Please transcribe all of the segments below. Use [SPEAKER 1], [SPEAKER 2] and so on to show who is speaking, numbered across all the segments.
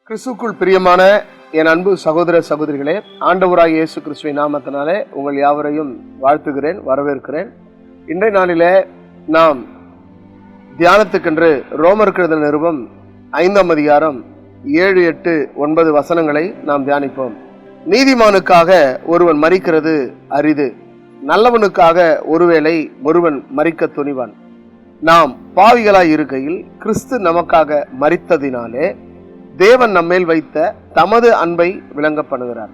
[SPEAKER 1] கிறிஸ்துக்குள் பிரியமான என் அன்பு சகோதர சகோதரிகளே, ஆண்டவராகிய இயேசு கிறிஸ்துவின் நாமத்தினாலே உங்கள் யாவரையும் வாழ்த்துகிறேன், வரவேற்கிறேன். இன்றைய நாளிலே நாம் தியானத்துக்கென்று ரோமருக்கு எழுதின நிருபம் 5ஆம் அதிகாரம் 7, 8, 9 வசனங்களை நாம் தியானிப்போம். நீதிமானுக்காக ஒருவன் மரிக்கிறது அரிது, நல்லவனுக்காக ஒருவேளை ஒருவன் மரிக்க துணிவான். நாம் பாவிகளாய் இருக்கையில் கிறிஸ்து நமக்காக மரித்ததினாலே தேவன் நம்மேல் வைத்த தமது அன்பை விளங்க பண்ணுகிறார்.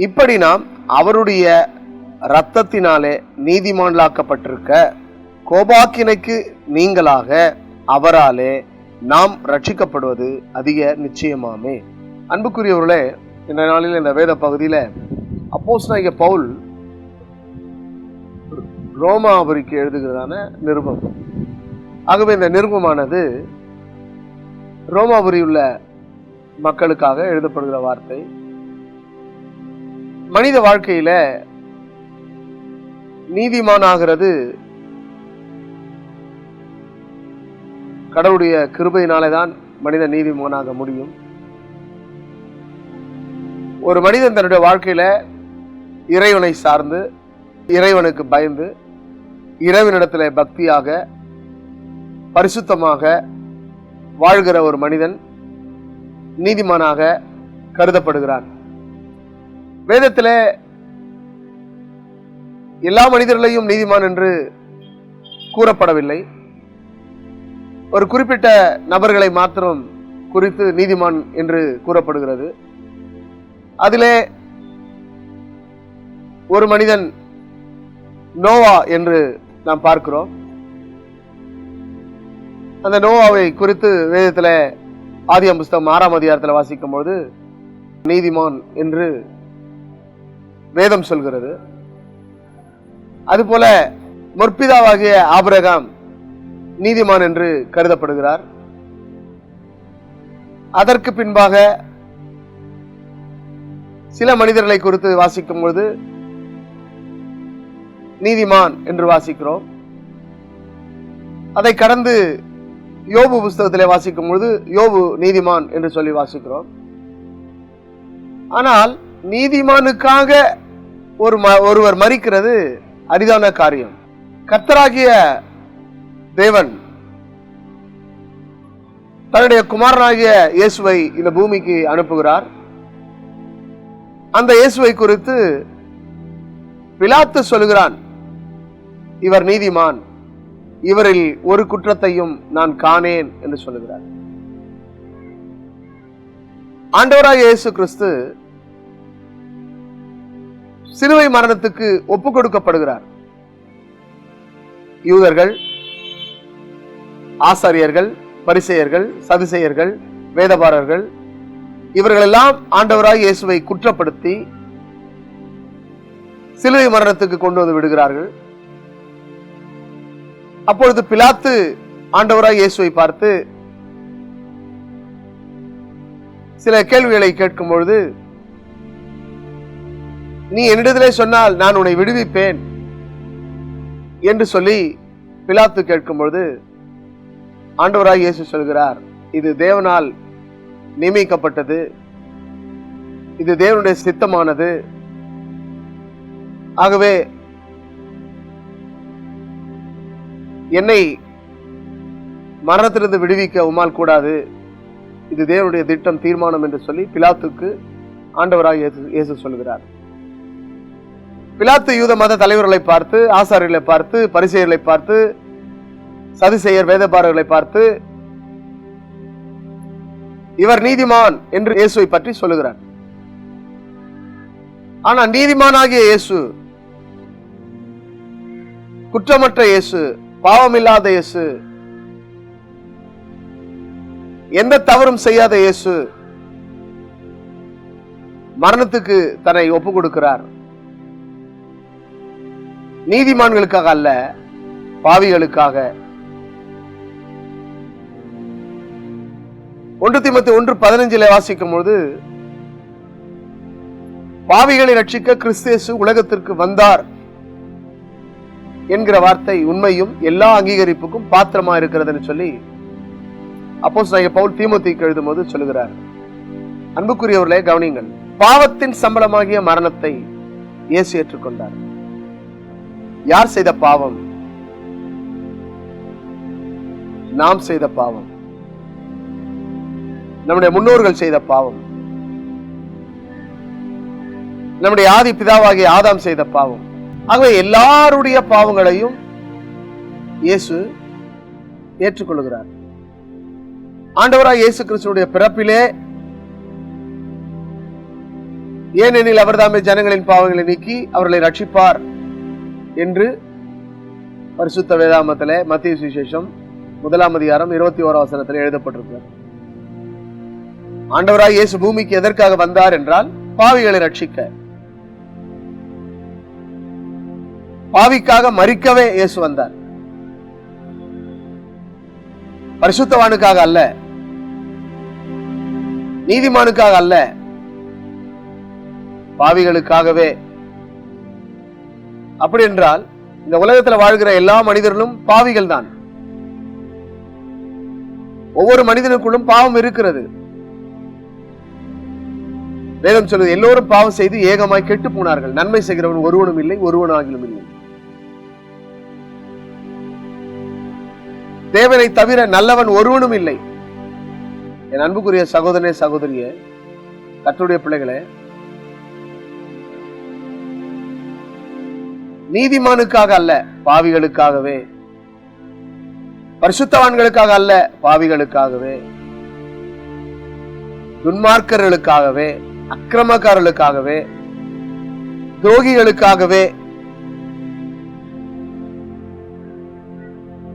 [SPEAKER 1] இப்படி நாம் அவருடைய இரத்தத்தினாலே நீதிமான்களாக்கப்பட்டிருக்க கோபாக்கினைக்கு நீங்களாக அவராலே நாம் ரட்சிக்கப்படுவது அதிக நிச்சயமாமே. அன்புக்குரியவர்களே, இந்த நாளில் இந்த வேத பகுதியில அப்போஸ்தலனாகிய பவுல் ரோமாபுரிக்கு எழுதுகிறதான நிருபம். ஆகவே இந்த நிருபமானது ரோமாபுரி உள்ள மக்களுக்காக எழுதப்படுகிற வார்த்தை. மனித வாழ்க்கையில நீதிமானாகிறது கடவுளுடைய கிருபையினாலே தான் மனித நீதிமானாக முடியும். ஒரு மனிதன் தன்னுடைய வாழ்க்கையில இறைவனை சார்ந்து, இறைவனுக்கு பயந்து, இறைவனிடத்திலே பக்தியாக பரிசுத்தமாக வாழ்கிற ஒரு மனிதன் நீதிமானாக கருதப்படுகிறான். வேதத்திலே எல்லா மனிதர்களையும் நீதிமான் என்று கூறப்படவில்லை. ஒரு குறிப்பிட்ட நபர்களை மாத்திரம் குறித்து நீதிமான் என்று கூறப்படுகிறது. அதிலே ஒரு மனிதன் நோவா என்று நாம் பார்க்கிறோம். அந்த நோவாவை குறித்து வேதத்தில் ஆதியாகமம் புஸ்தகம் 6ஆம் அதிகாரத்தில் வாசிக்கும் போது நீதிமான் என்று வேதம் சொல்கிறது. அதுபோல முற்பிதாவாகிய ஆபிரகாம் நீதிமான் என்று கருதப்படுகிறார். அதற்கு பின்பாக சில மனிதர்களை குறித்து வாசிக்கும் பொழுது நீதிமான் என்று வாசிக்கிறோம். அதை கடந்து யோபு புஸ்தகத்திலே வாசிக்கும் பொழுது யோபு நீதிமான் என்று சொல்லி வாசிக்கிறோம். ஆனால் நீதிமானுக்காக ஒருவர் மரிக்கிறது அரிதான காரியம். கர்த்தராகிய தேவன் தன்னுடைய குமாரனாகிய இயேசுவை இந்த பூமிக்கு அனுப்புகிறார். அந்த இயேசுவை குறித்து பிலாத்து சொல்லுகிறான், இவர் நீதிமான், இவரில் ஒரு குற்றத்தையும் நான் காணேன் என்று சொல்லுகிறார். ஆண்டவராகிய இயேசு கிறிஸ்து சிலுவை மரணத்துக்கு ஒப்புக் கொடுக்கப்படுகிறார். யூதர்கள், ஆசாரியர்கள், பரிசேயர்கள், சதுசேயர்கள், வேதபாரர்கள் இவர்களெல்லாம் ஆண்டவராகிய இயேசுவை குற்றப்படுத்தி சிலுவை மரணத்துக்கு கொண்டு வந்து விடுகிறார்கள். அப்பொழுது பிலாத்து ஆண்டவராய் இயேசுவை பார்த்து சில கேள்விகளை கேட்கும் பொழுது, நீ என்னிடத்திலே சொன்னால் நான் உன்னை விடுவிப்பேன் என்று சொல்லி பிலாத்து கேட்கும் பொழுது ஆண்டவராய் இயேசு சொல்கிறார், இது தேவனால் நியமிக்கப்பட்டது, இது தேவனுடைய சித்தமானது. ஆகவே என்னை மரணத்திலிருந்து விடுவிக்க உம்மால் கூடாது, இது தேவனுடைய திட்டம், தீர்மானம் என்று சொல்லி பிலாத்துக்கு ஆண்டவராக இயேசு சொல்கிறார். பிலாத்து யூத மத தலைவர்களை பார்த்து, ஆசாரியர்களை பார்த்து, பரிசேயர்களை பார்த்து, சதுசேயர், வேதபாரர்களை பார்த்து இவர் நீதிமான் என்று இயேசுவை பற்றி சொல்லுகிறார். ஆனால் நீதிமானாகிய இயேசு, குற்றமற்ற இயேசு, பாவமில்லாத இயேசு, எந்த தவறும் செய்யாத இயேசு மரணத்துக்கு தன்னை ஒப்புக் கொடுக்கிறார். நீதிமான்களுக்காக அல்ல, பாவிகளுக்காக. 1 தீமோத்தேயு 1:15 வாசிக்கும் போது, பாவிகளை ரட்சிக்க கிறிஸ்து இயேசு உலகத்திற்கு வந்தார் என்கிற வார்த்தை உண்மையும் எல்லா அங்கீகரிப்புக்கும் பாத்திரமா இருக்கிறதுன்னு சொல்லி அப்போஸ்தலனாகிய பவுல் தீமோத்தேயுக்கு எழுதும்போது சொல்லுகிறார். அன்புக்குரியவர்களே கவனியுங்கள். பாவத்தின் சம்பளமாகிய மரணத்தை இயேசு ஏற்றுக்கொண்டார். யார் செய்த பாவம்? நாம் செய்த பாவம், நம்முடைய முன்னோர்கள் செய்த பாவம், நம்முடைய ஆதி பிதாவாகிய ஆதாம் செய்த பாவம். ஆகவே எல்லாருடைய பாவங்களையும் இயேசு ஏற்றுக்கொள்கிறார். ஆண்டவராய் இயேசு கிறிஸ்துவுடைய பிறப்பிலே, ஏனெனில் அவர்தாமே ஜனங்களின் பாவங்களை நீக்கி அவர்களை ரட்சிப்பார் என்று பரிசுத்த வேதாகமத்திலே மத்தேயு சுவிசேஷம் 1 அதிகாரம் 21 வசனத்தில் எழுதப்பட்டிருக்கிறது. ஆண்டவராய் இயேசு பூமிக்கு எதற்காக வந்தார் என்றால் பாவிகளை ரட்சிக்க. பாவிக்காக மரிக்கவே இயேசு வந்தார். பரிசுத்தவானுக்காக அல்ல, நீதிமானுக்காக அல்ல, பாவிகளுக்காகவே. அப்படி என்றால் இந்த உலகத்தில் வாழ்கிற எல்லா மனிதர்களும் பாவிகள் தான். ஒவ்வொரு மனிதனுக்குள்ளும் பாவம் இருக்கிறது. வேதம் சொல்வது, எல்லோரும் பாவம் செய்து ஏகமாய் கெட்டு போனார்கள், நன்மை செய்கிறவன் ஒருவனும் இல்லை, ஒருவனாகிலும் இல்லை. தேவனை தவிர நல்லவன் ஒருவனும் இல்லை. என் அன்புக்குரிய சகோதரனே, சகோதரியே, கர்த்தருடைய பிள்ளைகளே, நீதிமானுக்காக அல்ல, பாவிகளுக்காகவே. பரிசுத்தவான்களுக்காக அல்ல, பாவிகளுக்காகவே, துன்மார்க்கர்களுக்காகவே, அக்கிரமக்காரர்களுக்காகவே, துரோகிகளுக்காகவே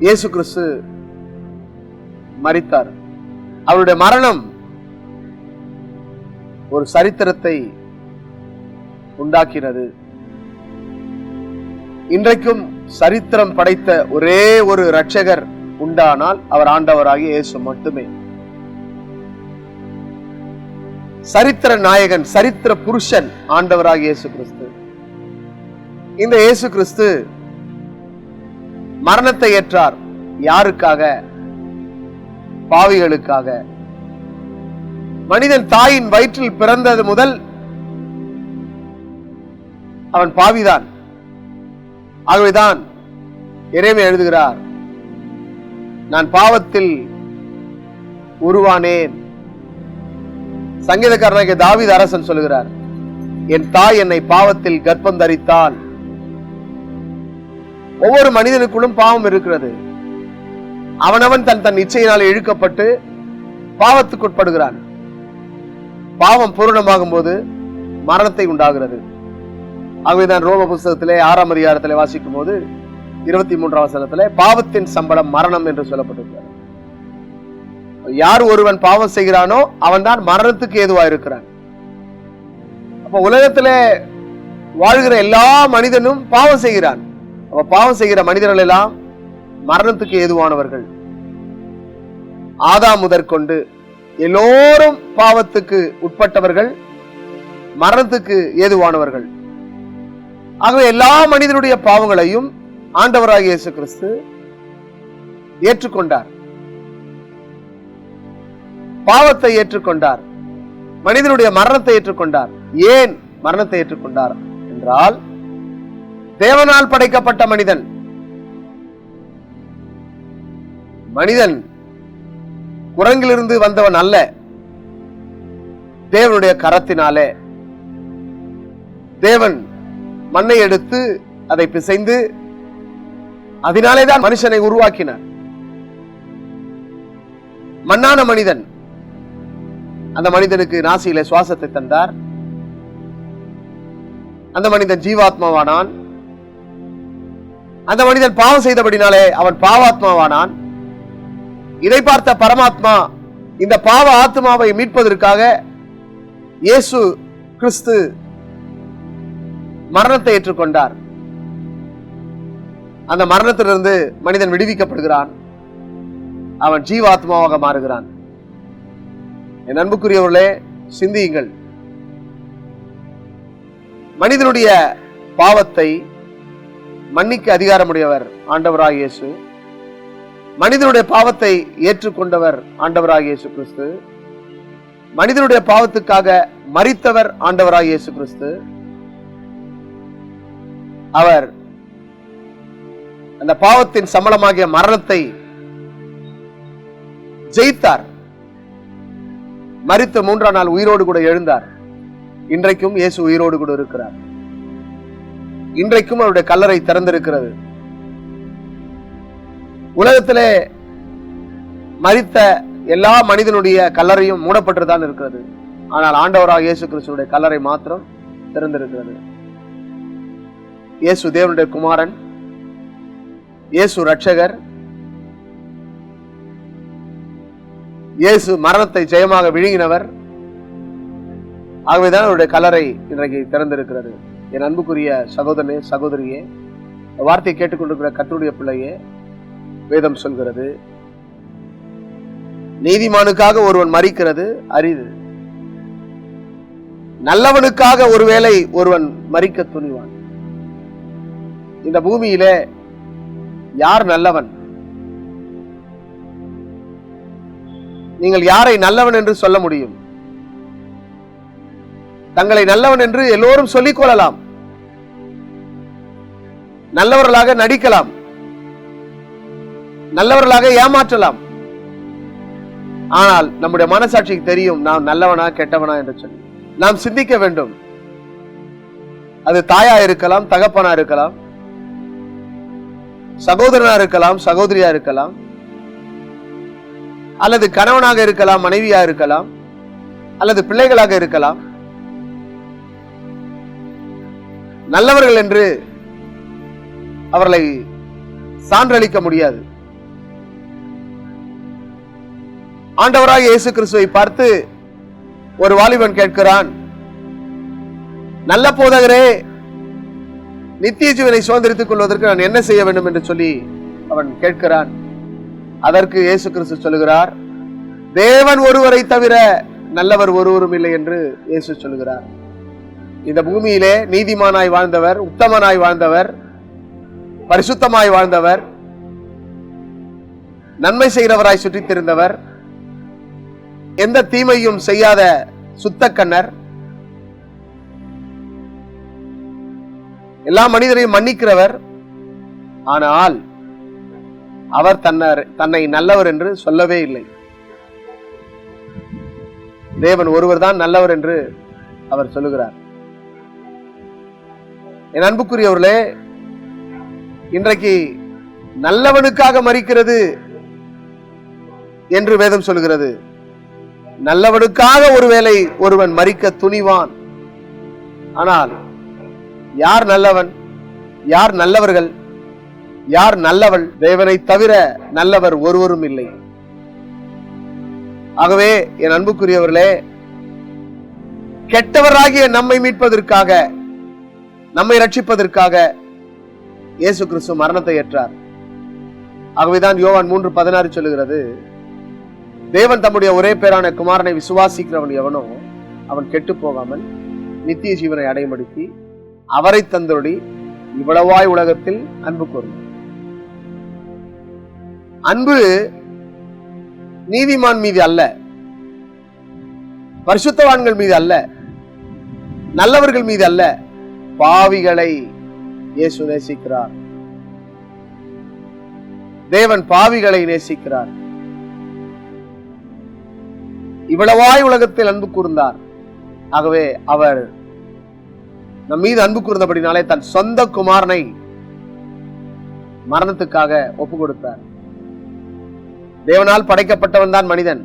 [SPEAKER 1] இயேசு கிறிஸ்து மரித்தார். அவருடைய மரணம் ஒரு சரித்திரத்தை உண்டாக்கினது. இன்றைக்கும் சரித்திரம் படைத்த ஒரே ஒரு இரட்சகர் உண்டானால் அவர் ஆண்டவராகிய இயேசு மட்டுமே. சரித்திர நாயகன், சரித்திர புருஷன் ஆண்டவராகிய இயேசு கிறிஸ்து. இந்த இயேசு கிறிஸ்து மரணத்தை ஏற்றார். யாருக்காக? பாவிகளுக்காக. மனிதன் தாயின் வயிற்றில் பிறந்தது முதல் அவன் பாவிதான். ஆகவேதான் எரேமியா எழுதுகிறார், நான் பாவத்தில் உருவானேன். சங்கீதக்காரனாகிய தாவீது அரசன் சொல்லுகிறார், என் தாய் என்னை பாவத்தில் கர்ப்பம் தரித்தாள். ஒவ்வொரு மனிதனுக்குள்ளும் பாவம் இருக்கிறது. அவனவன் தன் தன் இச்சையினால் இழுக்கப்பட்டு பாவத்துக்குட்படுகிறான். பாவம் பூரணமாகும் போது மரணத்தை உண்டாகிறது. ஆகவேதான் ரோம புஸ்தகத்திலே 6 அதிகாரத்திலே வாசிக்கும் போது 23 வசனத்திலே பாவத்தின் சம்பளம் மரணம் என்று சொல்லப்பட்டிருக்கிறது. யார் ஒருவன் பாவம் செய்கிறானோ அவன் தான் மரணத்துக்கு ஏதுவாயிருக்கிறான். அப்ப உலகத்திலே வாழ்கிற எல்லா மனிதனும் பாவம் செய்கிறான். அப்ப பாவம் செய்கிற மனிதர்கள் எல்லாம் மரணத்துக்கு ஏதுவானவர்கள். ஆதாம் முதற்கொண்டு எல்லோரும் பாவத்துக்கு உட்பட்டவர்கள், மரணத்துக்கு ஏதுவானவர்கள். ஆகவே எல்லா மனிதனுடைய பாவங்களையும் ஆண்டவராகிய இயேசு கிறிஸ்து ஏற்றுக்கொண்டார். பாவத்தை ஏற்றுக்கொண்டார், மனிதனுடைய மரணத்தை ஏற்றுக்கொண்டார். ஏன் மரணத்தை ஏற்றுக்கொண்டார் என்றால், தேவனால் படைக்கப்பட்ட மனிதன், மனிதன் குரங்கிலிருந்து வந்தவன் அல்ல. தேவனுடைய கரத்தினாலே தேவன் மண்ணை எடுத்து அதை பிசைந்து அதனாலேதான் மனுஷனை உருவாக்கினார். மண்ணான மனிதன், அந்த மனிதனுக்கு நாசியிலே சுவாசத்தை தந்தார். அந்த மனிதன் ஜீவாத்மாவானான். அந்த மனிதன் பாவம் செய்தபடினாலே அவன் பாவாத்மாவானான். இதை பார்த்த பரமாத்மா இந்த பாவ ஆத்மாவை மீட்பதற்காக இயேசு கிறிஸ்து மரணத்தை ஏற்றுக்கொண்டார். அந்த மரணத்திலிருந்து மனிதன் விடுவிக்கப்படுகிறான். அவன் ஜீவாத்மாவாக மாறுகிறான். என் அன்புக்குரியவர்களே, சிந்தியுங்கள். மனிதனுடைய பாவத்தை மன்னிக்க அதிகாரமுடையவர் ஆண்டவராகிய இயேசு. மனிதனுடைய பாவத்தை ஏற்றுக்கொண்டவர் ஆண்டவராகிய இயேசு கிறிஸ்து. மனிதனுடைய பாவத்துக்காக மரித்தவர் ஆண்டவராய் இயேசு கிறிஸ்து. அவர் அந்த பாவத்தின் சம்பளமாகிய மரணத்தை ஜெயித்தார். மரித்து 3ஆம் நாள் உயிரோடு கூட எழுந்தார். இன்றைக்கும் இயேசு உயிரோடு கூட இருக்கிறார். இன்றைக்கும் அவருடைய கல்லறை திறந்திருக்கிறது. உலகத்திலே மரித்த எல்லா மனிதனுடைய கல்லறையும் மூடப்பட்டுதான் இருக்கிறது. ஆனால் ஆண்டவராக இயேசு கிறிஸ்துடைய கல்லறை மாத்திரம் திறந்திருக்கிறது. இயேசு தேவனுடைய குமாரன், இயேசு இரட்சகர், இயேசு மரணத்தை ஜெயமாக விழுங்கினவர். ஆகவேதான் அவருடைய கல்லறை இன்றைக்கு திறந்திருக்கிறது. என் அன்புக்குரிய சகோதரனே, சகோதரியே, வார்த்தையை கேட்டுக்கொண்டிருக்கிற கர்த்தருடைய பிள்ளையே, வேதம் சொல்கிறது, நீதிமானுக்காக ஒருவன் மரிக்கிறது அரிது, நல்லவனுக்காக ஒருவேளை ஒருவன் மரிக்க துணிவான். இந்த பூமியிலே யார் நல்லவன்? நீங்கள் யாரை நல்லவன் என்று சொல்ல முடியும்? தங்களை நல்லவன் என்று எல்லோரும் சொல்லிக் கொள்ளலாம், நல்லவர்களாக நடிக்கலாம், நல்லவர்களாக ஏமாற்றலாம். ஆனால் நம்முடைய மனசாட்சிக்கு தெரியும் நாம் நல்லவனா கெட்டவனா என்று சொல்லி. நாம் சிந்திக்க வேண்டும். அது தாயா இருக்கலாம், தகப்பனா இருக்கலாம், சகோதரனா இருக்கலாம், சகோதரியா இருக்கலாம், அல்லது கணவனாக இருக்கலாம், மனைவியா இருக்கலாம், அல்லது பிள்ளைகளாக இருக்கலாம். நல்லவர்கள் என்று அவர்களை சான்றளிக்க முடியாது. ஆண்டவராக இயேசு கிறிஸ்துவை பார்த்து ஒரு வாலிபன் கேட்கிறான், நல்ல போதகரே, நித்திய ஜீவனை சுதந்திரித்துக் கொள்வதற்கு நான் என்ன செய்ய வேண்டும் என்று சொல்லி அவன் கேட்கிறான். அதற்கு இயேசு கிறிஸ்து சொல்லுகிறார், தேவன் ஒருவரை தவிர நல்லவர் ஒருவரும் இல்லை என்று இயேசு சொல்லுகிறார். இந்த பூமியிலே நீதிமானாய் வாழ்ந்தவர், உத்தமனாய் வாழ்ந்தவர், பரிசுத்தமாய் வாழ்ந்தவர், நன்மை செய்கிறவராய் சுற்றித் திரிந்தவர், எந்த தீமையும் செய்யாத சுத்தக்கண்ணர், எல்லா மனிதரையும் மன்னிக்கிறவர். ஆனால் அவர் தன்னை நல்லவர் என்று சொல்லவே இல்லை. தேவன் ஒருவர் தான் நல்லவர் என்று அவர் சொல்லுகிறார். என் அன்புக்குரியவர்களே, இன்றைக்கு நல்லவனுக்காக மரிக்கிறது என்று வேதம் சொல்கிறது. நல்லவனுக்காக ஒருவேளை ஒருவன் மரிக்க துணிவான். ஆனால் யார் நல்லவன்? யார் நல்லவர்கள்? யார் நல்லவள்? தேவனை தவிர நல்லவர் ஒருவரும் இல்லை. ஆகவே என் அன்புக்குரியவர்களே, கெட்டவராகிய நம்மை மீட்பதற்காக, நம்மை ரட்சிப்பதற்காக இயேசு கிறிஸ்து மரணத்தை ஏற்றார். ஆகவேதான் யோவான் 3:16 சொல்லுகிறது, தேவன் தம்முடைய ஒரே பேரான குமாரனை விசுவாசிக்கிறவன் எவனோ அவன் கெட்டு போகாமல் நித்திய ஜீவனை அடைமடுத்தி அவரை தந்தொடி இவ்வளவாய் உலகத்தில் அன்பு கூர்ந்தார். அன்பு நீதிமான் மீது அல்ல, பரிசுத்தவான்கள் மீது அல்ல, நல்லவர்கள் மீது அல்ல, பாவிகளை இயேசு நேசிக்கிறார். தேவன் பாவிகளை நேசிக்கிறார். இவ்வளவாய் உலகத்தில் அன்பு கூர்ந்தார். ஆகவே அவர் நம் மீது அன்பு கூர்ந்தபடினாலே தன் சொந்த குமாரனை மரணத்துக்காக ஒப்பு கொடுத்தார். தேவனால் படைக்கப்பட்டவன் தான் மனிதன்.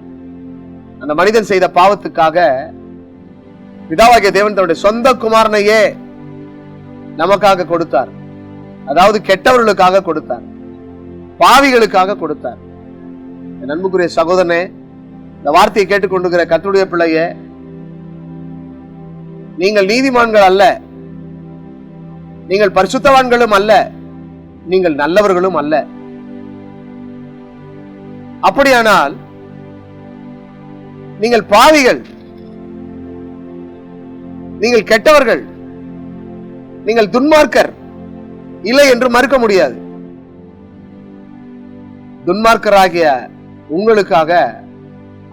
[SPEAKER 1] அந்த மனிதன் செய்த பாவத்துக்காக பிதாவாகிய தேவன் தன்னுடைய சொந்த குமாரனையே நமக்காக கொடுத்தார். அதாவது கெட்டவர்களுக்காக கொடுத்தார், பாவிகளுக்காக கொடுத்தார். என் அன்புக்குரிய சகோதரனே, இந்த வார்த்தையை கேட்டுக்கொண்டிருக்கிற கர்த்தருடைய பிள்ளையே, நீங்கள் நீதிமான்கள் அல்ல, நீங்கள் பரிசுத்தவான்களும் அல்ல, நீங்கள் நல்லவர்களும் அல்ல. அப்படியானால் நீங்கள் பாவிகள், நீங்கள் கெட்டவர்கள், நீங்கள் துன்மார்க்கர் இல்லை என்று மறுக்க முடியாது. துன்மார்க்கராகிய உங்களுக்காக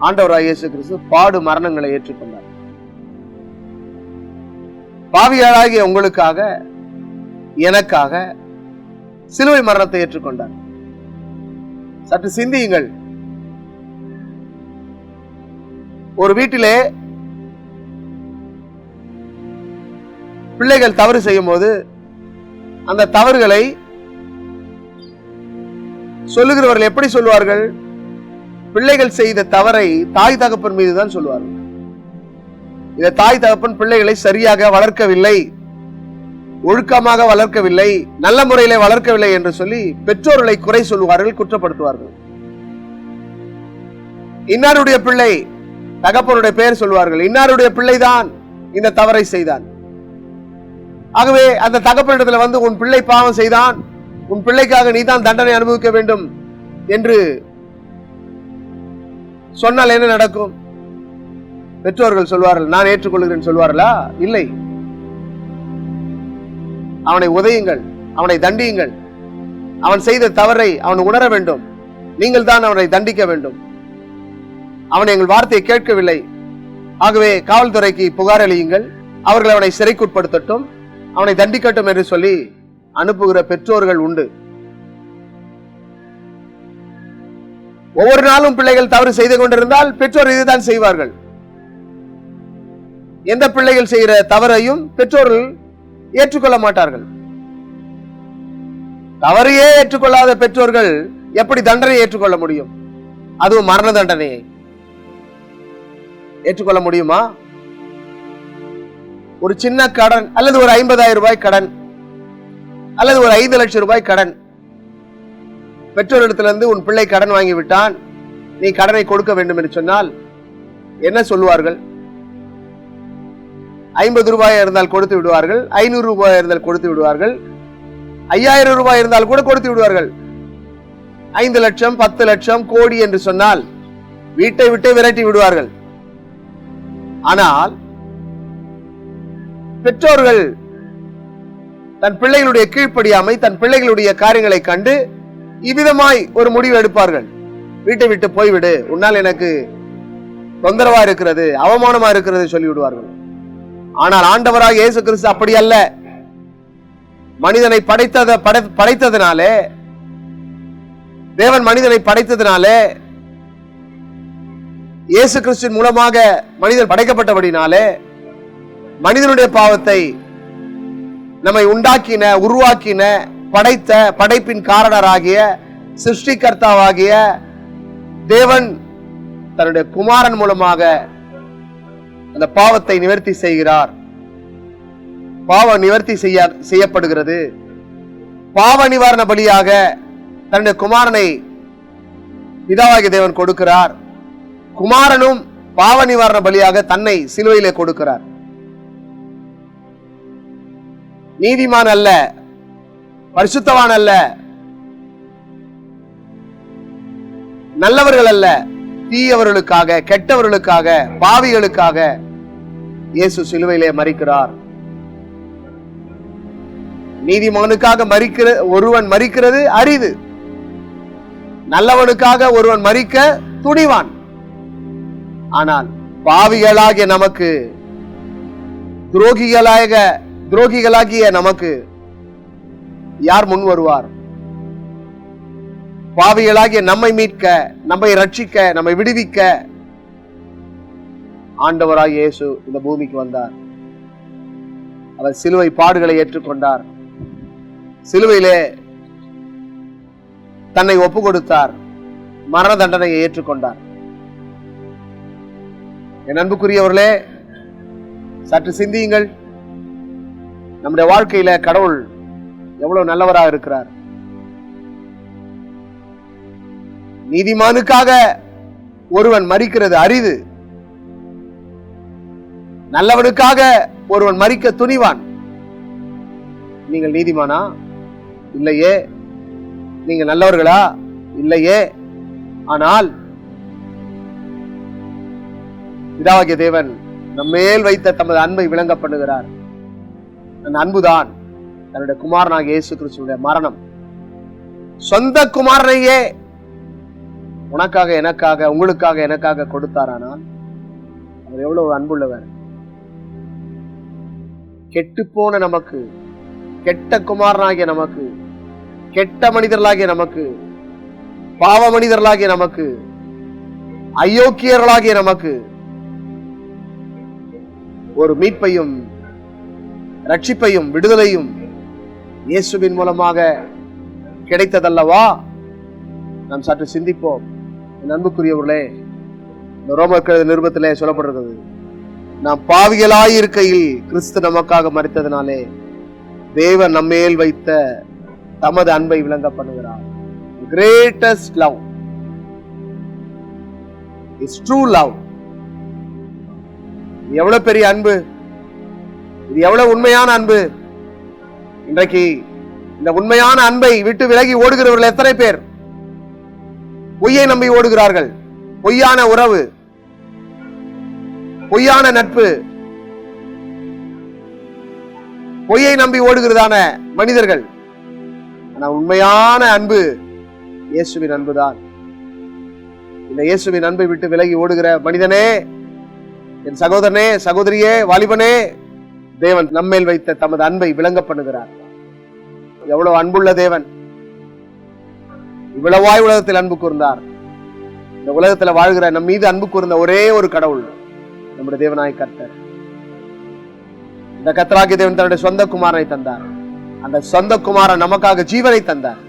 [SPEAKER 1] ஆண்டவராகிய இயேசு கிறிஸ்து பாடு மரணங்களை ஏற்றுக்கொண்டார். பாவிகளாகிய உங்களுக்காக, எனக்காக சிலுவை மரணத்தை ஏற்றுக்கொண்டார். சற்று சிந்தியுங்கள். ஒரு வீட்டிலே பிள்ளைகள் தவறு செய்யும் போது அந்த தவறுகளை சொல்லுகிறவர்கள் எப்படி சொல்லுவார்கள்? பிள்ளைகள் செய்த தவறை தாய் தகப்பன் மீதுதான் சொல்லுவார்கள். இந்த தாய் தகப்பன் பிள்ளைகளை சரியாக வளர்க்கவில்லை, ஒழுக்கமாக வளர்க்கவில்லை, நல்ல முறையில வளர்க்கவில்லை என்று சொல்லி பெற்றோர்களை குறை சொல்லுவார்கள், குற்றப்படுத்துவார்கள். இன்னாருடைய பிள்ளை, தகப்பனுடைய பெயர் சொல்வார்கள், இன்னாருடைய பிள்ளைதான் இந்த தவறை செய்தான். ஆகவே அந்த தகப்பனிடத்துல வந்து உன் பிள்ளை பாவம் செய்தான், உன் பிள்ளைக்காக நீ தான் தண்டனை அனுபவிக்க வேண்டும் என்று சொன்னால் என்ன நடக்கும்? பெற்றோர்கள் சொல்வார்கள், நான் ஏற்றுக்கொள்கிறேன் சொல்வார்களா? இல்லை. அவனை உதையுங்கள், அவனை தண்டியுங்கள். அவன் செய்த தவறை அவன் உணர வேண்டும். நீங்கள் தான் அவனை தண்டிக்க வேண்டும். அவன் எங்கள் வார்த்தையை கேட்கவில்லை, ஆகவே காவல்துறைக்கு புகார் அளியுங்கள், அவர்கள் அவனை சிறைக்குட்படுத்தட்டும், அவனை தண்டிக்கட்டும் என்று சொல்லி அனுப்புகிற பெற்றோர்கள் உண்டு. ஒவ்வொரு நாளும் பிள்ளைகள் தவறு செய்து கொண்டிருந்தால் பெற்றோர் இதுதான் செய்வார்கள். எந்த பிள்ளைகள் செய்கிற தவறையும் பெற்றோர்கள் ஏற்றுக்கொள்ள மாட்டார்கள். தவறையே ஏற்றுக்கொள்ளாத பெற்றோர்கள் எப்படி தண்டனை ஏற்றுக்கொள்ள முடியும்? அதுவும் மரண தண்டனையை ஏற்றுக்கொள்ள முடியுமா? ஒரு சின்ன கடன் அல்லது ஒரு 50,000 ரூபாய் கடன் அல்லது ஒரு 5 லட்சம் ரூபாய் கடன், பெற்றோரிடத்திலிருந்து உன் பிள்ளை கடன் வாங்கி விட்டான், நீ கடனை கொடுக்க வேண்டும் என்று சொன்னால் என்ன சொல்லுவார்கள்? 50 ரூபாய் இருந்தால் கொடுத்து விடுவார்கள், 500 ரூபாய் இருந்தால் கொடுத்து விடுவார்கள், 5000 ரூபாய் இருந்தால் கூட கொடுத்து விடுவார்கள். 5 லட்சம் 10 லட்சம் கோடி என்று சொன்னால் வீட்டை விட்டு விரட்டி விடுவார்கள். ஆனால் பெற்றோர்கள் தன் பிள்ளைகளுடைய கீழ்ப்படியாமை, தன் பிள்ளைகளுடைய காரியங்களை கண்டு இவ்விதமாய் ஒரு முடிவு எடுப்பார்கள். வீட்டை விட்டு போய்விடு, உன்னால் எனக்கு தொந்தரவா இருக்கிறது, அவமானமா இருக்கிறது சொல்லிவிடுவார்கள். ஆனால் ஆண்டவராக இயேசு கிறிஸ்து அப்படி அல்ல. மனிதனை படைத்ததினாலே, தேவன் மனிதனை படைத்ததினாலே, இயேசு கிறிஸ்துவின் மூலமாக மனிதன் படைக்கப்பட்டபடினாலே, மனிதனுடைய பாவத்தை நம்மை உண்டாக்கின, உருவாக்கின, படைத்த, படைப்பின் காரணராகிய, சிருஷ்டிகர்த்தாவாகிய தேவன் தன்னுடைய குமாரன் மூலமாக அந்த பாவத்தை நிவர்த்தி செய்கிறார். பாவம் நிவர்த்தி செய்யப்படுகிறது. பாவ நிவாரண பலியாக தன்னுடைய குமாரனை பிதாவாகிய தேவன் கொடுக்கிறார். குமாரனும் பாவ நிவாரண பலியாக தன்னை சிலுவையிலே கொடுக்கிறார். நீதிமான் அல்ல, பரிசுத்தவான் அல்ல, நல்லவர்கள் அல்ல, தீயவர்களுக்காக, கெட்டவர்களுக்காக, பாவிகளுக்காக இயேசு சிலுவையிலே மரிக்கிறார். நீதிமானுக்காக ஒருவன் மரிக்கிறது அரிது, நல்லவனுக்காக ஒருவன் மரிக்க துணிவான். ஆனால் பாவிகளாகிய நமக்கு, துரோகிகளாகிய நமக்கு யார் முன் வருவார்? பாவிகளாகிய நம்மை மீட்க, நம்மை ரட்சிக்க, நம்மை விடுவிக்க ஆண்டவராகிய இயேசு இந்த பூமிக்கு வந்தார். அவர் சிலுவை பாடுகளை ஏற்றுக்கொண்டார். சிலுவையிலே தன்னை ஒப்பு கொடுத்தார். மரண தண்டனையை ஏற்றுக்கொண்டார். என் அன்புக்குரியவர்களே, சற்று சிந்தியுங்கள். நம்முடைய வாழ்க்கையில கடவுள் எவ்வளவு நல்லவராக இருக்கிறார். நீதிமானுக்காக ஒருவன் மரிக்கிறது அரிது, நல்லவனுக்காக ஒருவன் மரிக்க துணிவான். நீங்கள் நீதிமானா? இல்லையே. நீங்கள் நல்லவர்களா? இல்லையே. ஆனால் பிதாவாகிய தேவன் நம்மேல் வைத்த தமது அன்பை விளங்க பண்ணுகிறார். அந்த அன்புதான் தன்னுடைய குமாரனாகிய இயேசு கிறிஸ்துவினுடைய மரணம். சொந்த குமாரனையே உனக்காக, எனக்காக, உங்களுக்காக, எனக்காக கொடுத்தாரானால் அவர் எவ்வளவு அன்புள்ளவர். கெட்டு போன நமக்கு, கெட்ட குமாரனாகிய நமக்கு, கெட்ட மனிதர்களாகிய நமக்கு, பாவ மனிதர்களாகிய நமக்கு, அயோக்கியர்களாகிய நமக்கு ஒரு மீட்பையும் ரட்சிப்பையும் விடுதலையும் இயேசுவின் மூலமாக கிடைத்ததல்லவா? நாம் சற்று சிந்திப்போம். அன்புக்குரியவர்களே, ரோமர் நிருபத்திலே சொல்லப்படுகிறது, நாம் பாவிகளாயிருக்கையில் கிறிஸ்து நமக்காக மரித்ததினாலே தேவன் நம்மேல் வைத்த தமது அன்பை விளங்க பண்ணுகிறார். Greatest love is true love. எவ்வளவு பெரிய அன்பு, இது எவ்வளவு உண்மையான அன்பு. இன்றைக்கு இந்த உண்மையான அன்பை விட்டு விலகி ஓடுகிறவர்கள் எத்தனை பேர்? பொய்யை நம்பி ஓடுகிறார்கள். பொய்யான உறவு, பொய்யான நட்பு, பொய்யை நம்பி ஓடுகிறதான மனிதர்கள். ஆனால் உண்மையான அன்பு இயேசுவின் அன்புதான். இந்த இயேசுவின் அன்பை விட்டு விலகி ஓடுகிற மனிதனே, என் சகோதரனே, சகோதரியே, வாலிபனே, தேவன் நம்மேல் வைத்த தமது அன்பை விளங்க பண்ணுகிறார். எவ்வளவு அன்புள்ள தேவன்! இவ்வளவாய் உலகத்தில் அன்பு கூர்ந்தார். இந்த உலகத்தில் வாழ்கிற நம் மீது அன்பு கூர்ந்த ஒரே ஒரு கடவுள் நம்முடைய தேவனாய் கர்த்தர். இந்த கர்த்தராகிய தேவன் தன்னுடைய சொந்த குமாரனை தந்தார். அந்த சொந்த குமாரன் நமக்காக ஜீவனை தந்தார்.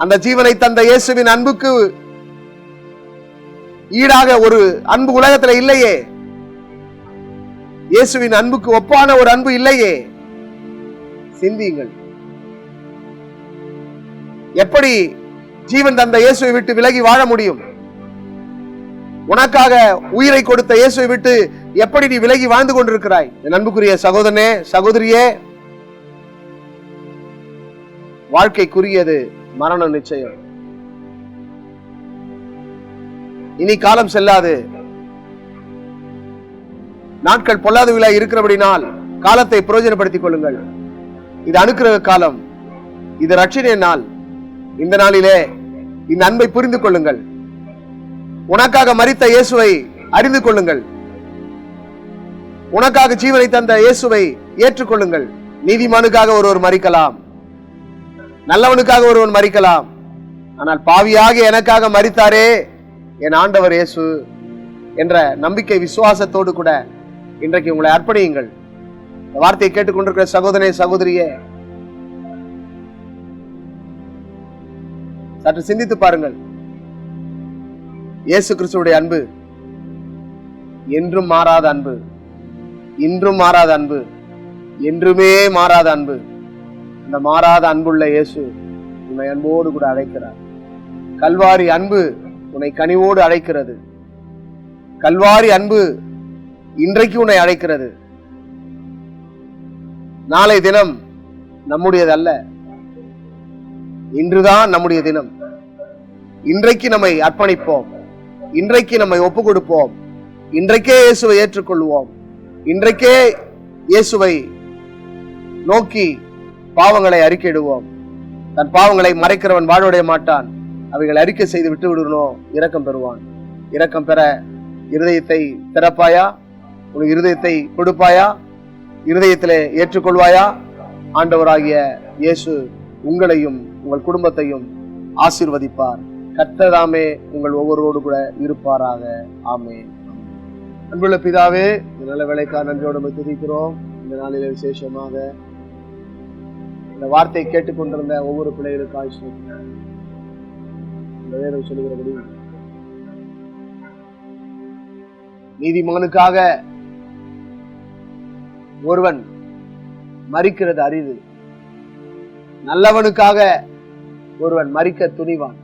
[SPEAKER 1] அந்த ஜீவனை தந்த இயேசுவின் அன்புக்கு ஈடாக ஒரு அன்பு உலகத்தில் இல்லையே. இயேசுவின் அன்புக்கு ஒப்பான ஒரு அன்பு இல்லையே. சிந்தியுங்கள். எப்படி ஜீவன் தந்த இயேசுவை விட்டு விலகி வாழ முடியும்? உனக்காக உயிரை கொடுத்த இயேசுவை விட்டு எப்படி நீ விலகி வாழ்ந்து கொண்டிருக்கிறாய்? என் அன்புக்குரிய சகோதரனே, சகோதரியே, வாழ்க்கைக்குரியது மரணம் நிச்சயம். இனி காலம் செல்லாது. நாட்கள் பொல்லாதவிழா இருக்கிறபடினால் காலத்தை பிரயோஜனப்படுத்திக் கொள்ளுங்கள். இது அனுக்கிரக காலம், இது ரட்சணை நாள். இந்த நாளிலே இந்த அன்பை புரிந்து கொள்ளுங்கள். உனக்காக மரித்த இயேசுவை அறிந்து கொள்ளுங்கள். உனக்காக ஜீவனை தந்த இயேசுவை ஏற்றுக்கொள்ளுங்கள். நீதிமானுக்காக ஒருவர் மரிக்கலாம், நல்லவனுக்காக ஒருவன் மரிக்கலாம். ஆனால் பாவியாக எனக்காக மரித்தாரே என் ஆண்டவர் இயேசு என்ற நம்பிக்கை விசுவாசத்தோடு கூட இன்றைக்கு உங்களை அர்ப்பணியுங்கள். வார்த்தையை கேட்டுக்கொண்டிருக்கிற சகோதரனே, சகோதரியே, சற்று சிந்தித்து பாருங்கள். இயேசு கிறிஸ்துவுடைய அன்பு என்றும் மாறாத அன்பு, இன்றும் மாறாத அன்பு, என்றுமே மாறாத அன்பு. இந்த மாறாத அன்புள்ள இயேசு உன்னை அன்போடு கூட அழைக்கிறார். கல்வாரி அன்பு உன்னை கனிவோடு அழைக்கிறது. கல்வாரி அன்பு இன்றைக்கு உன்னை அழைக்கிறது. நாளை தினம் நம்முடையது அல்ல, இன்றுதான் நம்முடைய தினம். இன்றைக்கு நம்மை அர்ப்பணிப்போம், இன்றைக்கு நம்மை ஒப்பு கொடுப்போம், இன்றைக்கே இயேசுவை ஏற்றுக்கொள்வோம், இன்றைக்கே இயேசுவை நோக்கி பாவங்களை அறிக்கையிடுவோம். தன் பாவங்களை மறைக்கிறவன் வாழ்வடைய மாட்டான். அவைகளை அறிக்கை செய்து விட்டு விடுவனோ இரக்கம் பெறுவான். இரக்கம் பெற இருதயத்தை திறப்பாயா? உன் இருதயத்தை கொடுப்பாயா? இருதயத்திலே ஏற்றுக்கொள்வாயா? ஆண்டவராகிய இயேசு உங்களையும் உங்கள் குடும்பத்தையும் ஆசீர்வதிப்பார். கர்த்தராமே உங்கள் ஒவ்வொருவரோடு கூட இருப்பாராக. ஆமென். அன்புள்ள பிதாவே, இந்த நல்ல வேளைக்காக நன்றியோடு துதிக்கிறோம். இந்த நாளிலே விசேஷமாக இந்த வார்த்தையை கேட்டுக்கொண்டிருந்த ஒவ்வொரு பிள்ளைகளுக்காக இந்த வேதம் சொல்லுகிறபடி நீதிமானுக்காக ஒருவன் மரிக்கிறது அரிது, நல்லவனுக்காக ஒருவன் மரிக்க துணிவான்.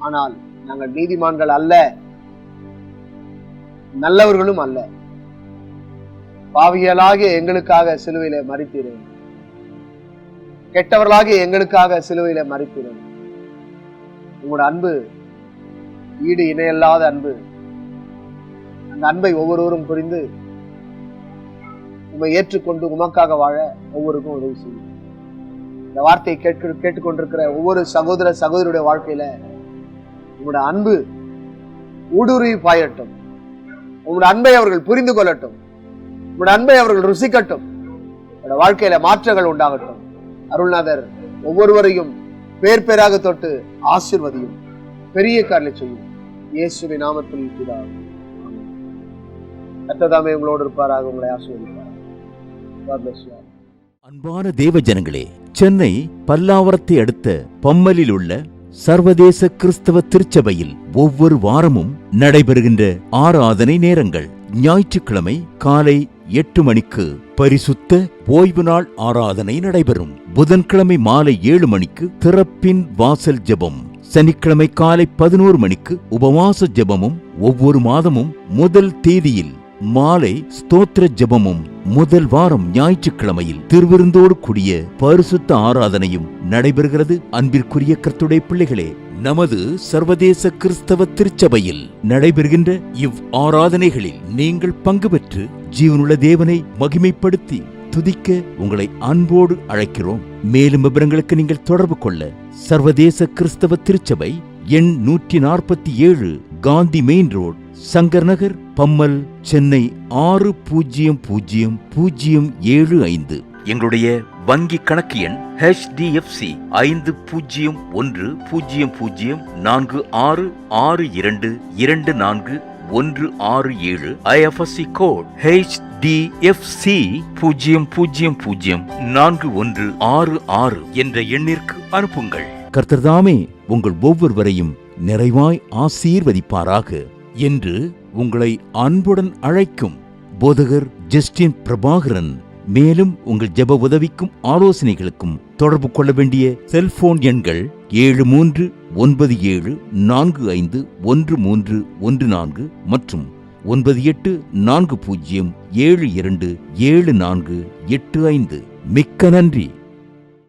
[SPEAKER 1] ஆனால் நாங்கள் நீதிமான்கள் அல்ல, நல்லவர்களும் அல்ல. பாவியலாகிய எங்களுக்காக சிலுவையிலே மரித்தீரேன், கெட்டவர்களாகிய எங்களுக்காக சிலுவையிலே மரித்தீரேன். உங்களோட அன்பு ஈடு இணையல்லாத அன்பு. அந்த அன்பை ஒவ்வொருவரும் புரிந்து உண்மை ஏற்றுக்கொண்டு உமக்காக வாழ ஒவ்வொருக்கும் உதவி செய்யும். இந்த வார்த்தையை கேட்டுக்கொண்டிருக்கிற ஒவ்வொரு சகோதர சகோதரியுடைய வாழ்க்கையில உங்களுடைய அன்பு ஊடுருவி பாயட்டும். உங்களுடைய அன்பை அவர்கள் புரிந்து கொள்ளட்டும். உங்களுடைய அன்பை அவர்கள் ருசிக்கட்டும். உங்களுடைய வாழ்க்கையில மாற்றங்கள் உண்டாகட்டும். அருள்நாதர் ஒவ்வொருவரையும் பேர் பேராக தொட்டு ஆசீர்வதியும், பெரிய காரியங்களை செய்யும். இயேசுவின் நாமத்தில் பிதாவே. கர்த்தர் உங்களோடு இருப்பாராக, உங்களை ஆசீர்வதிப்பார்.
[SPEAKER 2] அன்பான தேவ ஜனங்களே, சென்னை பல்லாவரத்தை அடுத்த பம்மலில் உள்ள சர்வதேச கிறிஸ்தவ திருச்சபையில் ஒவ்வொரு வாரமும் நடைபெறுகின்ற ஆராதனை நேரங்கள்: ஞாயிற்றுக்கிழமை காலை 8 மணிக்கு பரிசுத்த ஓய்வு நாள் ஆராதனை நடைபெறும். புதன்கிழமை மாலை 7 மணிக்கு திறப்பின் வாசல் ஜெபம். சனிக்கிழமை காலை 11 மணிக்கு உபவாச ஜெபமும், ஒவ்வொரு மாதமும் முதல் தேதியில் மாலை ஸ்தோத்திர ஜெபமும், முதல் வாரம் ஞாயிற்றுக்கிழமையில் திருவிருந்தோடு கூடிய பரிசுத்த ஆராதனையும் நடைபெறுகிறது. அன்பிற்குரிய கர்த்தருடைய பிள்ளைகளே, நமது சர்வதேச கிறிஸ்தவ திருச்சபையில் நடைபெறுகின்ற இவ் ஆராதனைகளில் நீங்கள் பங்கு பெற்று ஜீவனுள்ள தேவனை மகிமைப்படுத்தி துதிக்க உங்களை அன்போடு அழைக்கிறோம். மேலும் விவரங்களுக்கு நீங்கள் தொடர்பு கொள்ள சர்வதேச கிறிஸ்தவ திருச்சபை எண் 147, காந்தி மெயின் ரோட், சங்கர் நகர், பம்மல், சென்னை 600075. எங்களுடைய வங்கி கணக்கு எண் HDFC 50014662241667. IFSC கோட் HDFC 00041666 என்ற எண்ணிற்கு அனுப்புங்கள். கர்த்தர்தாமே உங்கள் ஒவ்வொருவரையும் நிறைவாய் ஆசீர்வதிப்பாராக என்று உங்களை அன்புடன் அழைக்கும் போதகர் ஜஸ்டின் பிரபாகரன். மேலும் உங்கள் ஜெப உதவிக்கும் ஆலோசனைகளுக்கும் தொடர்பு கொள்ள வேண்டிய செல்போன் எண்கள் 7394541314 மற்றும் 9840727485. மிக்க நன்றி.